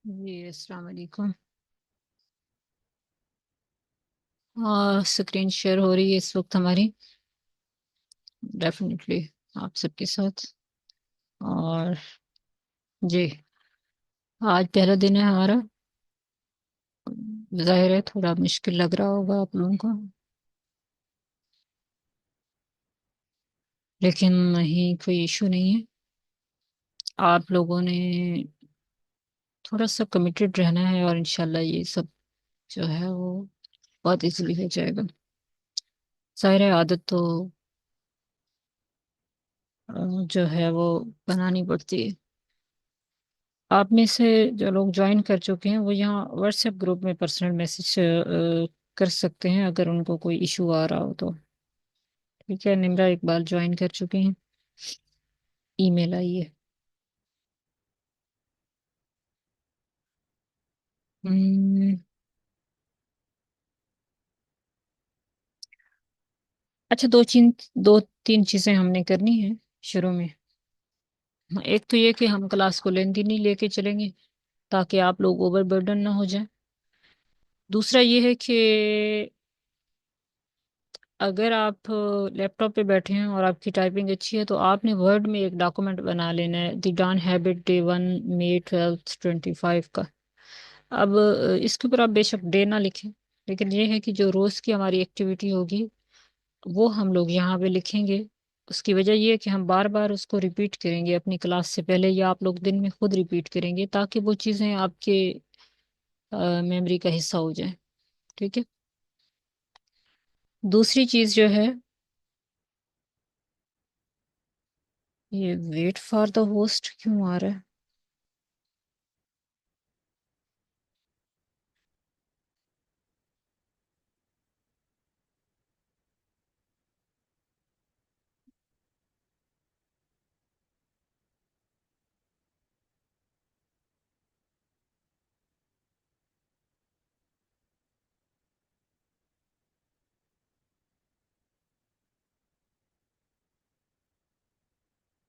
जी अस्सलाम वालेकुम। Screen share हो रही है इस वक्त हमारी। डेफिनेटली आप सबके साथ। और जी, आज पहला दिन है हमारा। जाहिर है थोड़ा मुश्किल लग रहा होगा आप लोगों को, लेकिन नहीं, कोई इशू नहीं है। आप लोगों ने थोड़ा सा कमिटेड रहना है और इंशाल्लाह ये सब जो है वो बहुत इजीली हो जाएगा। जाहिर है आदत तो अ, जो है वो बनानी पड़ती है। आप में से जो लोग ज्वाइन कर चुके हैं वो यहाँ व्हाट्सएप ग्रुप में पर्सनल मैसेज कर सकते हैं अगर उनको कोई इशू आ रहा हो तो। ठीक है, निम्रा इकबाल ज्वाइन कर चुके हैं। ईमेल आई है। हम्म, अच्छा, दो तीन चीजें हमने करनी है शुरू में। एक तो ये कि हम क्लास को लेंदी नहीं लेके चलेंगे ताकि आप लोग ओवरबर्डन ना हो जाए। दूसरा ये है कि अगर आप लैपटॉप पे बैठे हैं और आपकी टाइपिंग अच्छी है तो आपने वर्ड में एक डॉक्यूमेंट बना लेना है, द डान हैबिट डे 1 मई 1225 का। अब इसके ऊपर आप बेशक डे ना लिखें, लेकिन ये है कि जो रोज़ की हमारी एक्टिविटी होगी वो हम लोग यहाँ पे लिखेंगे। उसकी वजह ये है कि हम बार बार उसको रिपीट करेंगे अपनी क्लास से पहले, या आप लोग दिन में खुद रिपीट करेंगे ताकि वो चीज़ें आपके मेमोरी का हिस्सा हो जाए। ठीक है। दूसरी चीज़ जो है, ये वेट फॉर द होस्ट क्यों आ रहा है?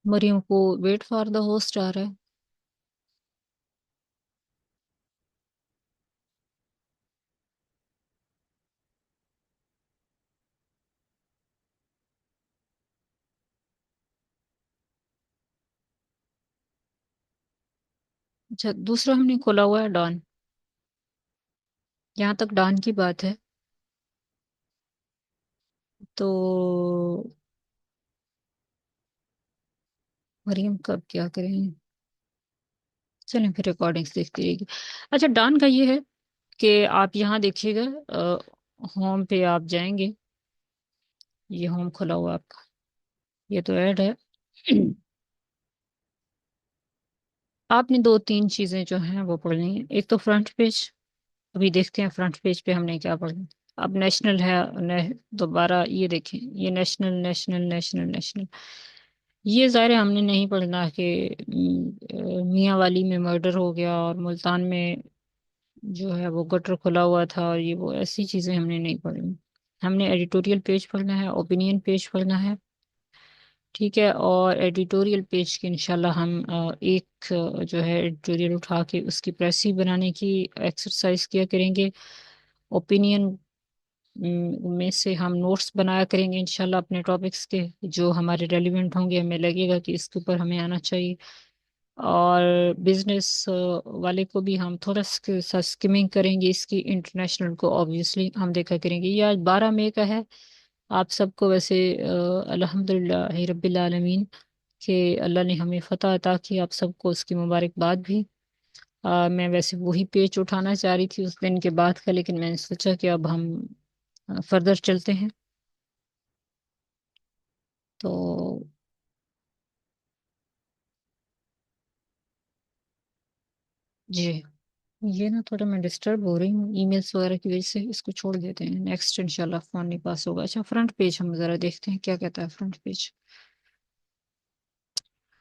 मरियम को वेट फॉर द होस्ट आ रहा है। अच्छा, दूसरा हमने खोला हुआ है डॉन। यहाँ तक डॉन की बात है तो मरियम कब क्या करें? चलें फिर रिकॉर्डिंग्स देखती रहेगी। अच्छा, डॉन का ये है कि आप यहाँ देखिएगा, होम पे आप जाएंगे। ये होम खुला हुआ है आपका। ये तो ऐड है। आपने दो तीन चीजें जो हैं वो पढ़नी है। एक तो फ्रंट पेज। अभी देखते हैं फ्रंट पेज पे हमने क्या पढ़ना। अब नेशनल है। दोबारा ये देखें, ये नेशनल नेशनल नेशनल नेशनल। ये ज़ाहिर है हमने नहीं पढ़ना कि मियाँ वाली में मर्डर हो गया और मुल्तान में जो है वो गटर खुला हुआ था, और ये वो ऐसी चीज़ें हमने नहीं पढ़नी। हमने एडिटोरियल पेज पढ़ना है, ओपिनियन पेज पढ़ना है। ठीक है, और एडिटोरियल पेज की इंशाल्लाह हम एक जो है एडिटोरियल उठा के उसकी प्रेसी बनाने की एक्सरसाइज किया करेंगे। ओपिनियन में से हम नोट्स बनाया करेंगे इंशाल्लाह अपने टॉपिक्स के, जो हमारे रेलिवेंट होंगे, हमें लगेगा कि इसके ऊपर हमें आना चाहिए। और बिजनेस वाले को भी हम थोड़ा सा स्किमिंग करेंगे इसकी। इंटरनेशनल को ऑब्वियसली हम देखा करेंगे। ये आज 12 मई का है। आप सबको वैसे अल्हम्दुलिल्लाह रब्बिल आलमीन के अल्लाह ने हमें फतह अता की, आप सबको उसकी मुबारकबाद भी। मैं वैसे वही पेज उठाना चाह रही थी उस दिन के बाद का, लेकिन मैंने सोचा कि अब हम फर्दर चलते हैं। तो जी, ये ना थोड़ा मैं डिस्टर्ब हो रही हूँ ईमेल्स वगैरह की वजह से। इसको छोड़ देते हैं, नेक्स्ट इंशाल्लाह फोन नहीं पास होगा। अच्छा, फ्रंट पेज हम जरा देखते हैं क्या कहता है फ्रंट पेज।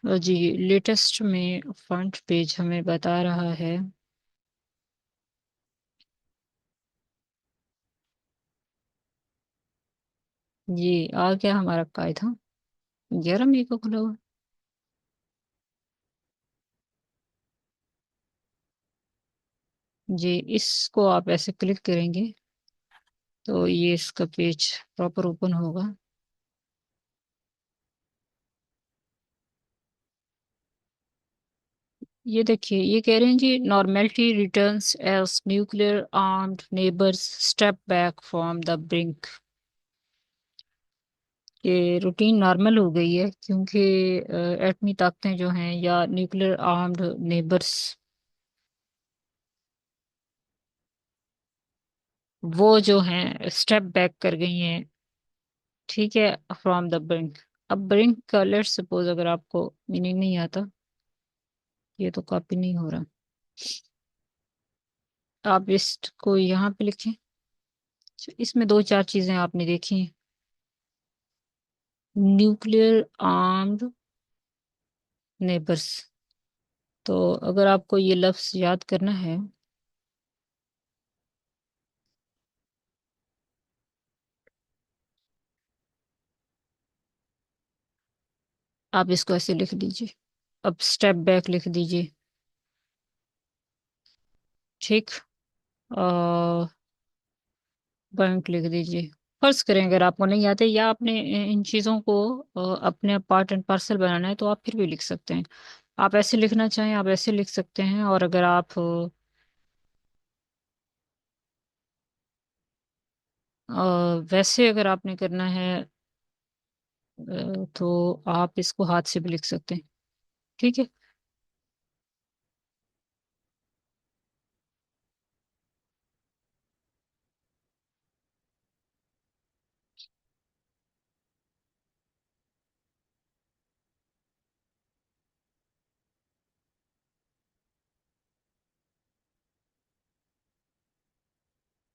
जी, लेटेस्ट में फ्रंट पेज हमें बता रहा है। ये आ गया हमारा कायदा। 11 मई को खुला। जी, इसको आप ऐसे क्लिक करेंगे तो ये इसका पेज प्रॉपर ओपन होगा। ये देखिए, ये कह रहे हैं जी, normality returns as nuclear armed neighbours step back from the brink. ये रूटीन नॉर्मल हो गई है क्योंकि एटमी ताकतें जो हैं या न्यूक्लियर आर्म्ड नेबर्स, वो जो हैं स्टेप बैक कर गई हैं। ठीक है, फ्रॉम द ब्रिंक। अब ब्रिंक का लेट्स सपोज अगर आपको मीनिंग नहीं आता, ये तो कॉपी नहीं हो रहा, आप इसको यहाँ पे लिखें। इसमें दो चार चीजें आपने देखी हैं, न्यूक्लियर आर्म्ड नेबर्स। तो अगर आपको ये लफ्ज याद करना है, आप इसको ऐसे लिख दीजिए। अब स्टेप बैक लिख दीजिए। ठीक। बैंक लिख दीजिए। फर्ज करें अगर आपको नहीं आते या आपने इन चीज़ों को अपने पार्ट एंड पार्सल बनाना है तो आप फिर भी लिख सकते हैं। आप ऐसे लिखना चाहें आप ऐसे लिख सकते हैं, और अगर आप वैसे अगर आपने करना है तो आप इसको हाथ से भी लिख सकते हैं। ठीक है।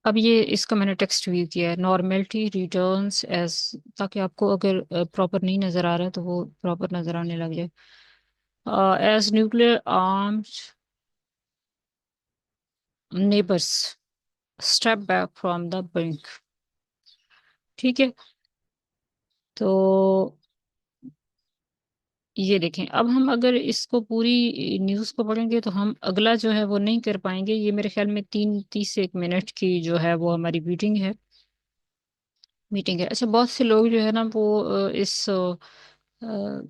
अब ये इसका मैंने टेक्स्ट व्यू किया है, नॉर्मेलिटी रिटर्न्स एज, ताकि आपको अगर प्रॉपर नहीं नजर आ रहा है तो वो प्रॉपर नजर आने लग जाए। As nuclear arms neighbours step back from the brink. ठीक है। तो ये देखें, अब हम अगर इसको पूरी न्यूज़ को पढ़ेंगे तो हम अगला जो है वो नहीं कर पाएंगे। ये मेरे ख्याल में 30 से 1 मिनट की जो है वो हमारी मीटिंग है। अच्छा, बहुत से लोग जो है ना वो इस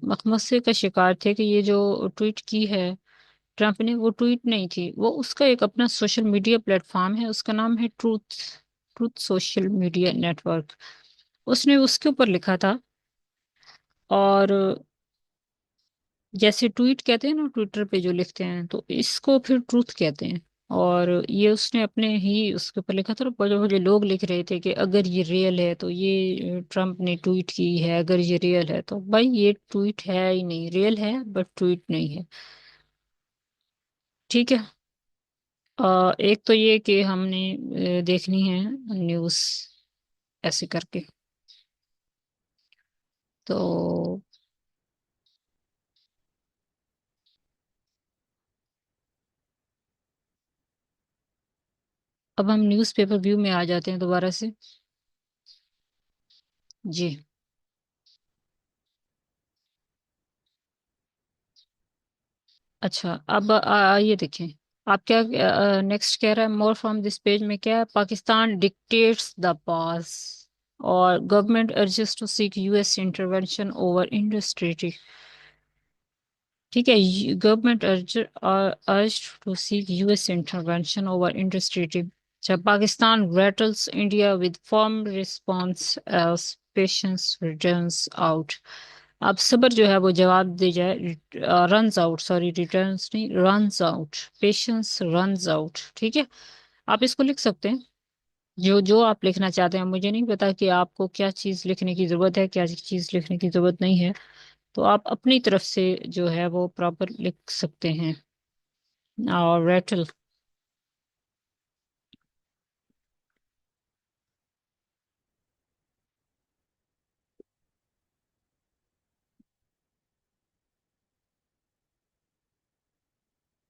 मखमसे का शिकार थे कि ये जो ट्वीट की है ट्रम्प ने, वो ट्वीट नहीं थी, वो उसका एक अपना सोशल मीडिया प्लेटफॉर्म है, उसका नाम है truth, truth social media network. उसने उसके ऊपर लिखा था। और जैसे ट्वीट कहते हैं ना ट्विटर पे जो लिखते हैं, तो इसको फिर ट्रूथ कहते हैं। और ये उसने अपने ही उसके ऊपर लिखा था, और बड़े बड़े लोग लिख रहे थे कि अगर ये रियल है तो ये ट्रम्प ने ट्वीट की है, अगर ये रियल है तो भाई ये ट्वीट है ही नहीं, रियल है बट ट्वीट नहीं है। ठीक है। एक तो ये कि हमने देखनी है न्यूज़ ऐसे करके। तो अब हम न्यूज़पेपर व्यू में आ जाते हैं दोबारा से। जी। अच्छा, अब ये देखें, आप क्या नेक्स्ट कह रहा है, मोर फ्रॉम दिस पेज में क्या है, पाकिस्तान डिक्टेट्स द पास और government urges to seek US intervention over industry. ठीक है, government urge to seek US intervention over industry. जब Pakistan rattles India with firm response as patience returns out. अब सब्र जो है वो जवाब दे जाए, रन्स आउट, सॉरी रिटर्न्स नहीं, runs out, patience runs out. ठीक है। आप इसको लिख सकते हैं जो जो आप लिखना चाहते हैं। मुझे नहीं पता कि आपको क्या चीज़ लिखने की ज़रूरत है, क्या चीज़ लिखने की ज़रूरत नहीं है, तो आप अपनी तरफ से जो है वो प्रॉपर लिख सकते हैं। और रेटल।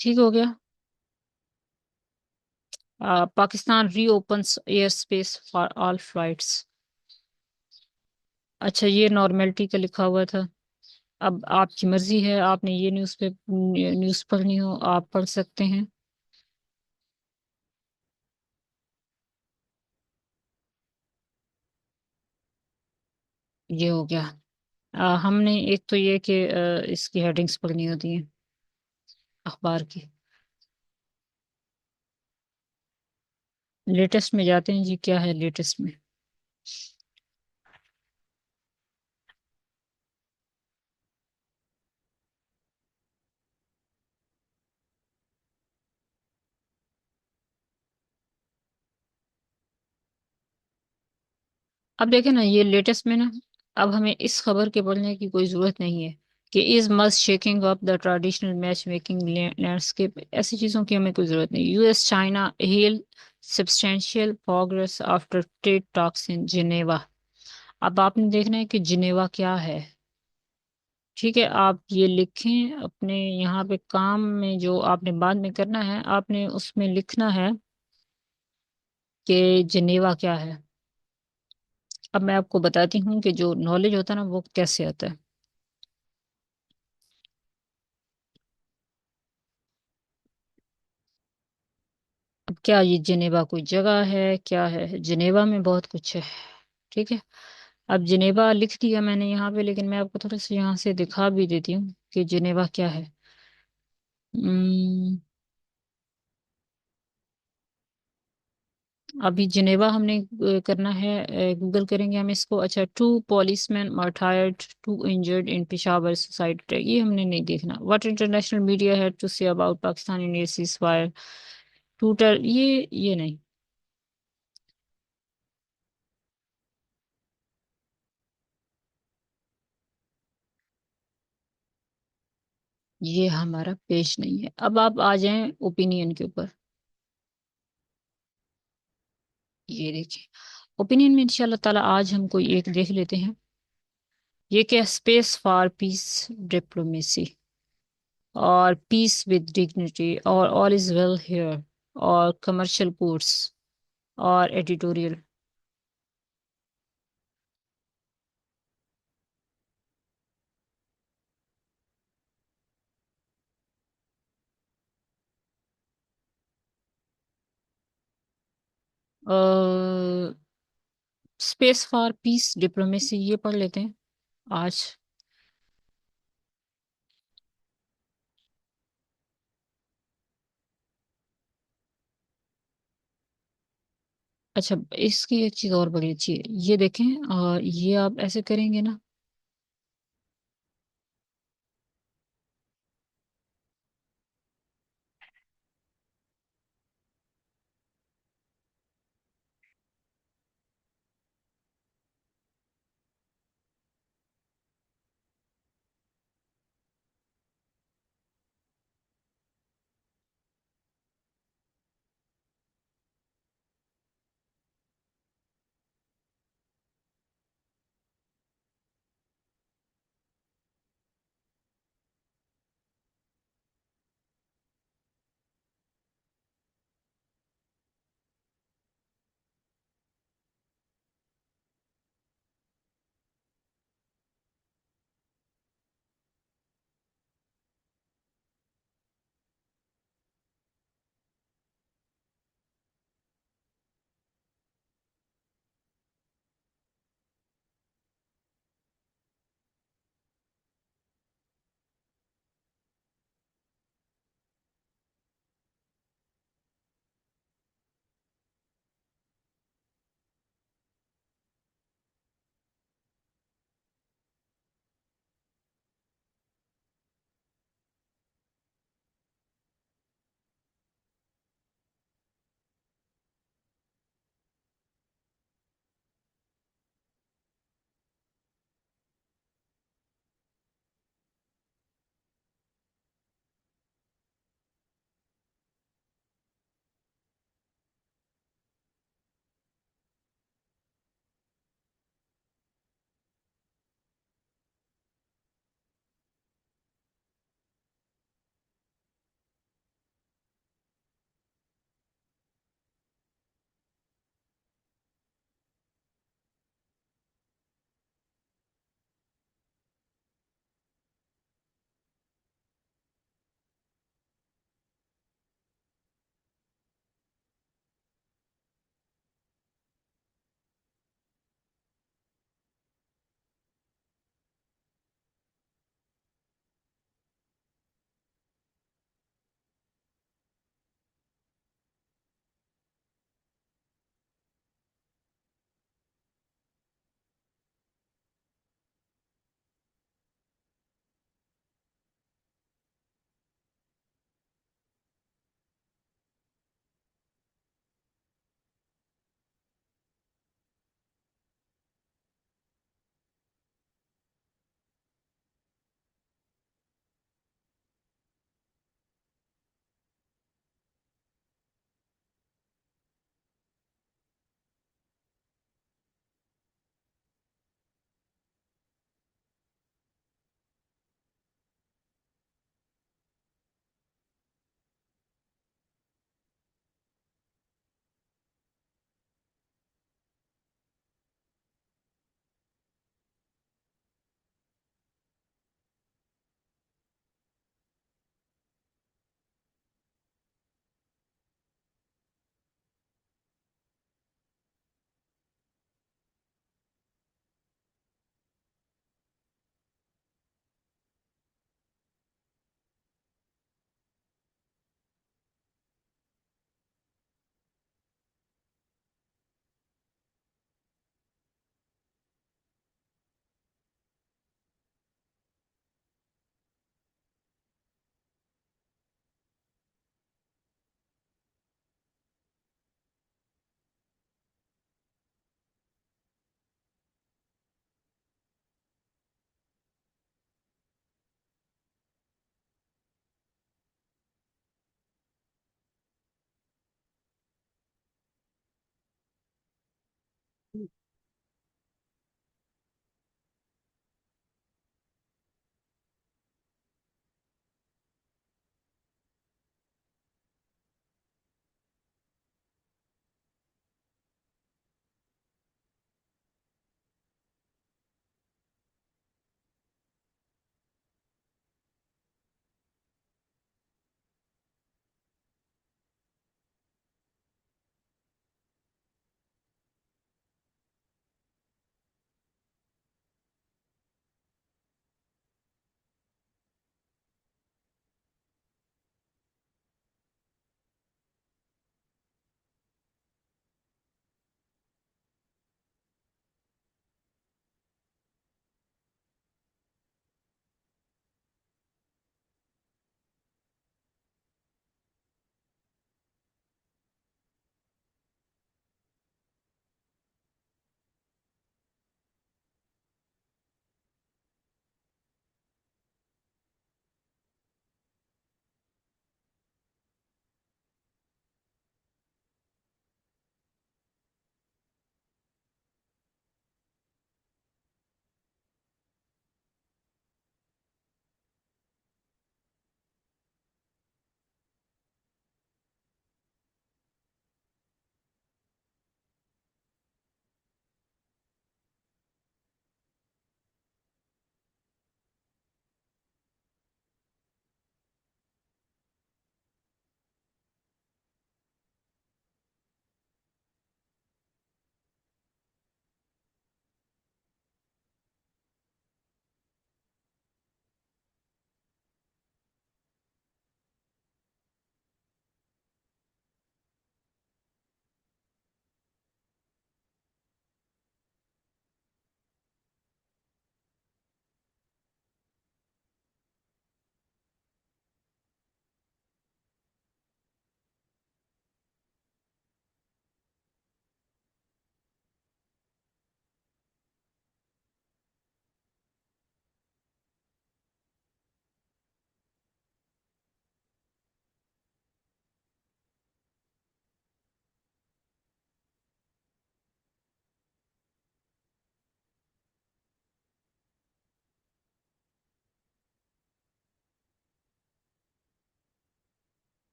ठीक हो गया। Pakistan reopens air space for all flights. अच्छा, ये नॉर्मेलिटी का लिखा हुआ था। अब आपकी मर्जी है, आपने ये न्यूज़ पढ़नी हो आप पढ़ सकते हैं। ये हो गया। हमने एक तो ये कि इसकी हेडिंग्स पढ़नी होती हैं अखबार की। लेटेस्ट में जाते हैं जी, क्या है लेटेस्ट में। अब देखें ना, ये लेटेस्ट में ना, अब हमें इस खबर के पढ़ने की कोई जरूरत नहीं है कि is must shaking up the traditional match making landscape, ऐसी चीजों की हमें कोई जरूरत नहीं। US China hello substantial progress after trade talks in Geneva. अब आपने देखना है कि जिनेवा क्या है। ठीक है, आप ये लिखें अपने यहाँ पे काम में, जो आपने बाद में करना है आपने उसमें लिखना है कि जिनेवा क्या है। अब मैं आपको बताती हूँ कि जो नॉलेज होता है ना वो कैसे आता है। अब क्या ये जिनेवा कोई जगह है, क्या है? जिनेवा में बहुत कुछ है। ठीक है, अब जिनेवा लिख दिया मैंने यहाँ पे, लेकिन मैं आपको थोड़ा सा यहाँ से दिखा भी देती हूँ कि जिनेवा क्या है। हम्म, अभी जिनेवा हमने करना है, गूगल करेंगे हम इसको। अच्छा, two policeman martyred, two injured in Peshawar suicide attack, ये हमने नहीं देखना। What international media had to say about Pakistan India cease fire, टूटर, ये नहीं। ये हमारा पेश नहीं है। अब आप आ जाएं ओपिनियन के ऊपर। ये देखिए, ओपिनियन में इंशाल्लाह ताला आज हम कोई एक देख लेते हैं। ये क्या, स्पेस फॉर पीस डिप्लोमेसी, और पीस विद डिग्निटी, और ऑल इज वेल हियर, और कमर्शियल कोर्स, और editorial. Space for piece diplomacy, ये पढ़ लेते हैं आज। अच्छा, इसकी एक चीज और बड़ी अच्छी है, ये देखें, और ये आप ऐसे करेंगे ना।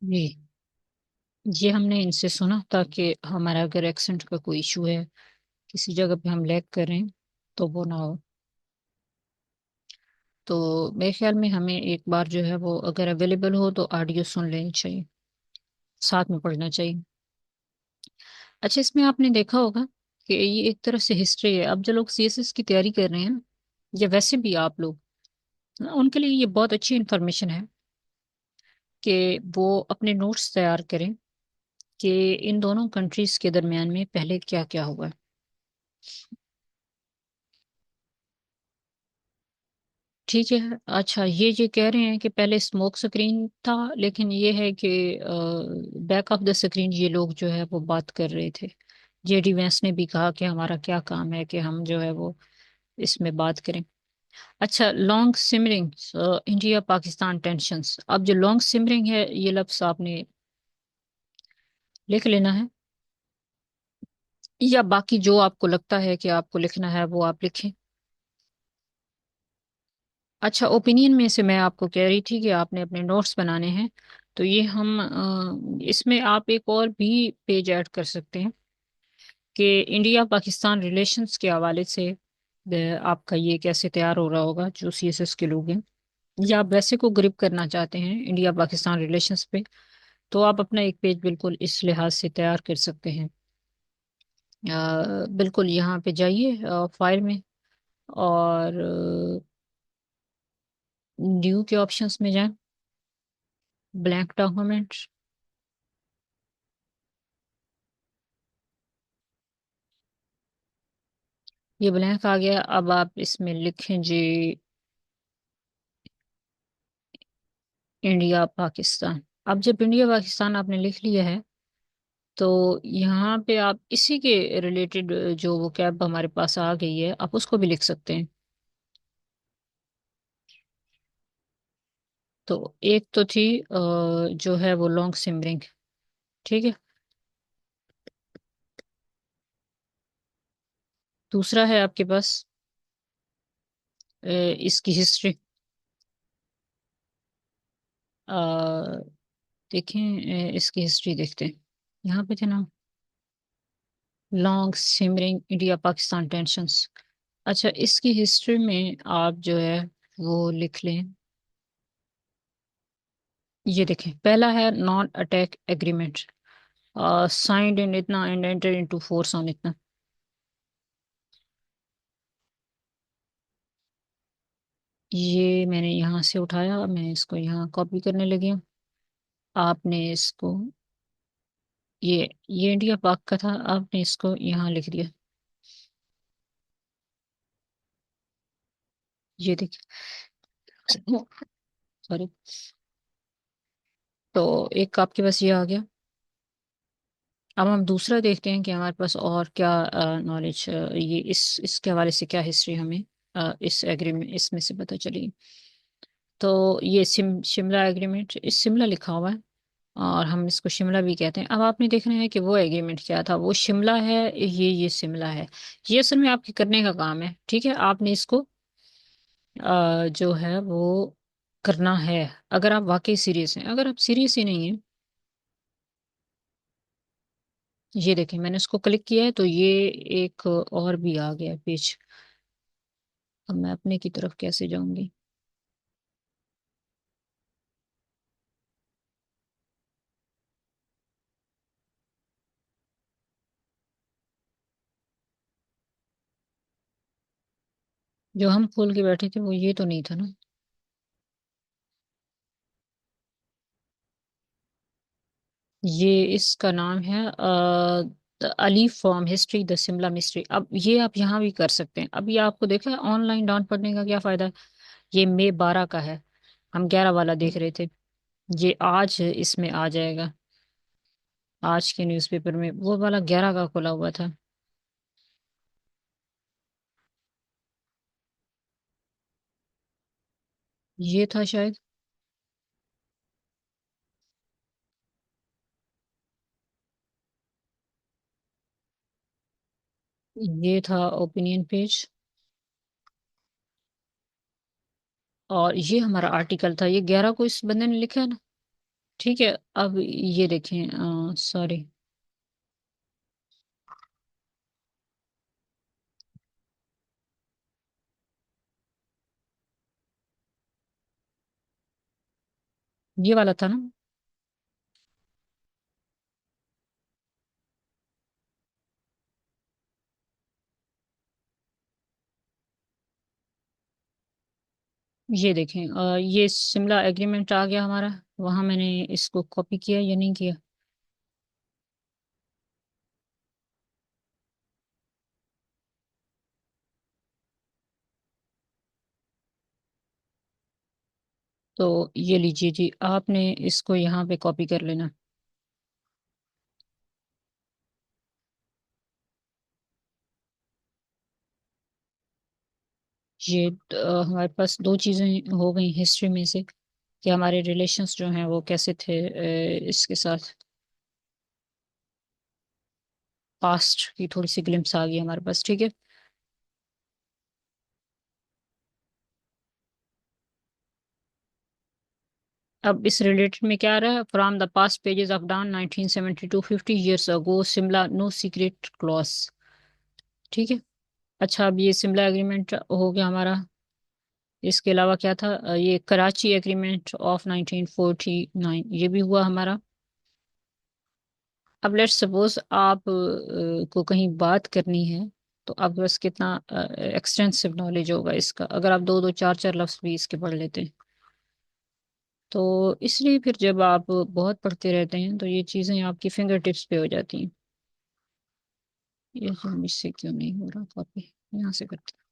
जी, ये हमने इनसे सुना था कि हमारा अगर एक्सेंट का कोई इशू है, किसी जगह पे हम लैग कर रहे हैं, तो वो ना हो। तो मेरे ख्याल में हमें एक बार जो है वो अगर अवेलेबल हो तो ऑडियो सुन लेनी चाहिए, साथ में पढ़ना चाहिए। अच्छा, इसमें आपने देखा होगा कि ये एक तरह से हिस्ट्री है। अब जो लोग सीएसएस की तैयारी कर रहे हैं ना, या वैसे भी आप लोग ना, उनके लिए ये बहुत अच्छी इंफॉर्मेशन है कि वो अपने नोट्स तैयार करें कि इन दोनों कंट्रीज के दरमियान में पहले क्या क्या हुआ है। ठीक है। अच्छा, ये कह रहे हैं कि पहले स्मोक स्क्रीन था, लेकिन ये है कि बैक ऑफ द स्क्रीन ये लोग जो है वो बात कर रहे थे। जेडी वैंस ने भी कहा कि हमारा क्या काम है कि हम जो है वो इसमें बात करें। अच्छा, long simmering India Pakistan tensions. अब जो लॉन्ग सिमरिंग है, ये लफ्ज आपने लिख लेना है, या बाकी जो आपको लगता है कि आपको लिखना है वो आप लिखें। अच्छा, ओपिनियन में से मैं आपको कह रही थी कि आपने अपने नोट्स बनाने हैं, तो ये हम इसमें आप एक और भी पेज ऐड कर सकते हैं कि इंडिया पाकिस्तान रिलेशंस के हवाले से आपका ये कैसे तैयार हो रहा होगा जो सीएसएस के लोग हैं, या आप वैसे को ग्रिप करना चाहते हैं इंडिया पाकिस्तान रिलेशंस पे, तो आप अपना एक पेज बिल्कुल इस लिहाज से तैयार कर सकते हैं। बिल्कुल यहाँ पे जाइए, फाइल में, और न्यू के ऑप्शंस में जाएं, ब्लैंक डॉक्यूमेंट। ये ब्लैंक आ गया। अब आप इसमें लिखें जी इंडिया पाकिस्तान। अब जब इंडिया पाकिस्तान आपने लिख लिया है, तो यहाँ पे आप इसी के रिलेटेड जो वो कैब हमारे पास आ गई है, आप उसको भी लिख सकते हैं। तो एक तो थी जो है वो लॉन्ग सिमरिंग। ठीक है। दूसरा है आपके पास इसकी हिस्ट्री। देखें, इसकी हिस्ट्री देखते हैं। यहाँ पे थे ना, long simmering India Pakistan tensions. अच्छा, इसकी हिस्ट्री में आप जो है वो लिख लें। ये देखें, पहला है non attack agreement, signed in इतना and enter into force on इतना। ये मैंने यहाँ से उठाया, मैं इसको यहाँ कॉपी करने लगी हूँ। आपने इसको, ये इंडिया पाक का था, आपने इसको यहाँ लिख दिया। ये देखिए, सॉरी। तो एक आपके पास ये आ गया। अब हम दूसरा देखते हैं कि हमारे पास और क्या नॉलेज, ये इसके हवाले से क्या हिस्ट्री हमें इस एग्रीमेंट इसमें से पता चली। तो ये शिमला एग्रीमेंट, इस शिमला लिखा हुआ है, और हम इसको शिमला भी कहते हैं। अब आपने देखना है कि वो एग्रीमेंट क्या था। वो शिमला है, ये शिमला है। ये असल में आपके करने का काम है। ठीक है, आपने इसको जो है वो करना है, अगर आप वाकई सीरियस हैं। अगर आप सीरियस ही नहीं हैं, ये देखें, मैंने इसको क्लिक किया है तो ये एक और भी आ गया पेज। अब मैं अपने की तरफ कैसे जाऊंगी। जो हम खोल के बैठे थे वो ये तो नहीं था ना। ये इसका नाम है Ali from history the Shimla mystery. अब ये आप यहाँ भी कर सकते हैं। अब ये आपको देखा है, ऑनलाइन डाउन पढ़ने का क्या फायदा है। ये मई 12 का है, हम 11 वाला देख रहे थे। ये आज इसमें आ जाएगा, आज के न्यूज़पेपर में वो वाला 11 का खुला हुआ था। ये था शायद, ये था ओपिनियन पेज, और ये हमारा आर्टिकल था। ये 11 को इस बंदे ने लिखा है ना। ठीक है, अब ये देखें, सॉरी, ये वाला था ना। ये देखें, ये शिमला एग्रीमेंट आ गया हमारा। वहां मैंने इसको कॉपी किया या नहीं किया। तो ये लीजिए जी, आपने इसको यहाँ पे कॉपी कर लेना। ये हमारे पास दो चीजें हो गई हिस्ट्री में से, कि हमारे रिलेशंस जो हैं वो कैसे थे इसके साथ। पास्ट की थोड़ी सी ग्लिम्स आ गई हमारे पास। ठीक है। अब इस रिलेटेड में क्या आ रहा है, from the past pages of Dawn 1972, 50 years ago Shimla no secret clause. ठीक है। अच्छा, अब ये शिमला एग्रीमेंट हो गया हमारा। इसके अलावा क्या था, ये कराची एग्रीमेंट ऑफ 1949, ये भी हुआ हमारा। अब लेट्स सपोज आप को कहीं बात करनी है, तो आपके पास कितना एक्सटेंसिव नॉलेज होगा इसका, अगर आप दो दो चार चार लफ्ज भी इसके पढ़ लेते हैं। तो इसलिए फिर जब आप बहुत पढ़ते रहते हैं तो ये चीज़ें आपकी फिंगर टिप्स पे हो जाती हैं। ये तो मुझसे क्यों नहीं हो रहा कॉपी। यहाँ से करते हैं।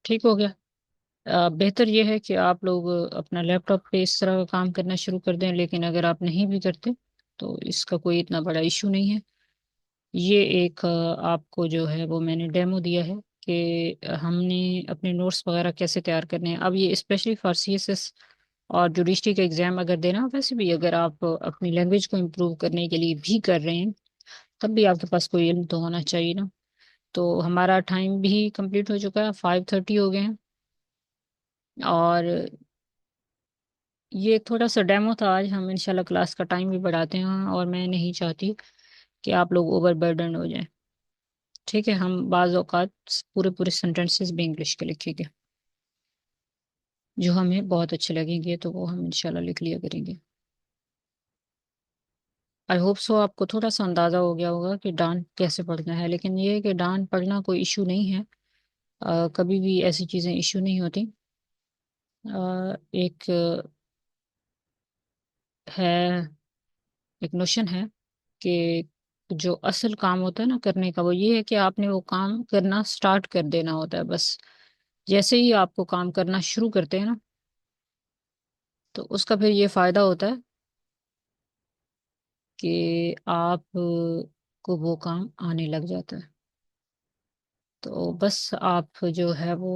ठीक हो गया। बेहतर यह है कि आप लोग अपना लैपटॉप पे इस तरह का काम करना शुरू कर दें, लेकिन अगर आप नहीं भी करते तो इसका कोई इतना बड़ा इशू नहीं है। ये एक आपको जो है वो मैंने डेमो दिया है कि हमने अपने नोट्स वगैरह कैसे तैयार करने हैं। अब ये स्पेशली फॉर CSS और जुडिशरी का एग्जाम अगर देना हो, वैसे भी अगर आप अपनी लैंग्वेज को इम्प्रूव करने के लिए भी कर रहे हैं, तब भी आपके पास कोई इल्म तो होना चाहिए ना। तो हमारा टाइम भी कंप्लीट हो चुका है, 5:30 हो गए हैं। और ये थोड़ा सा डेमो था आज, हम इंशाल्लाह क्लास का टाइम भी बढ़ाते हैं, और मैं नहीं चाहती कि आप लोग ओवरबर्डन हो जाएं। ठीक है, हम बाज़ औक़ात पूरे पूरे सेंटेंसेस भी इंग्लिश के लिखेंगे, जो हमें बहुत अच्छे लगेंगे तो वो हम इंशाल्लाह लिख लिया करेंगे। आई होप सो आपको थोड़ा सा अंदाज़ा हो गया होगा कि डान कैसे पढ़ना है, लेकिन ये है कि डान पढ़ना कोई इशू नहीं है। कभी भी ऐसी चीज़ें इशू नहीं होती। एक है, एक नोशन है कि जो असल काम होता है ना करने का, वो ये है कि आपने वो काम करना स्टार्ट कर देना होता है बस। जैसे ही आपको काम करना शुरू करते हैं ना, तो उसका फिर ये फायदा होता है कि आप को वो काम आने लग जाता है। तो बस आप जो है वो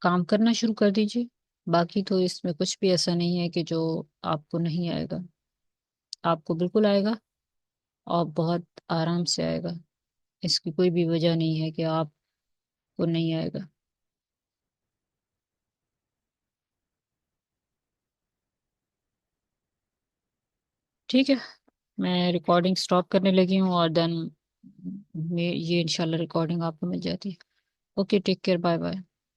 काम करना शुरू कर दीजिए। बाकी तो इसमें कुछ भी ऐसा नहीं है कि जो आपको नहीं आएगा, आपको बिल्कुल आएगा, और बहुत आराम से आएगा। इसकी कोई भी वजह नहीं है कि आपको नहीं आएगा। ठीक है, मैं रिकॉर्डिंग स्टॉप करने लगी हूँ, और देन ये इंशाल्लाह रिकॉर्डिंग आपको मिल जाती है। Okay, take care, bye bye.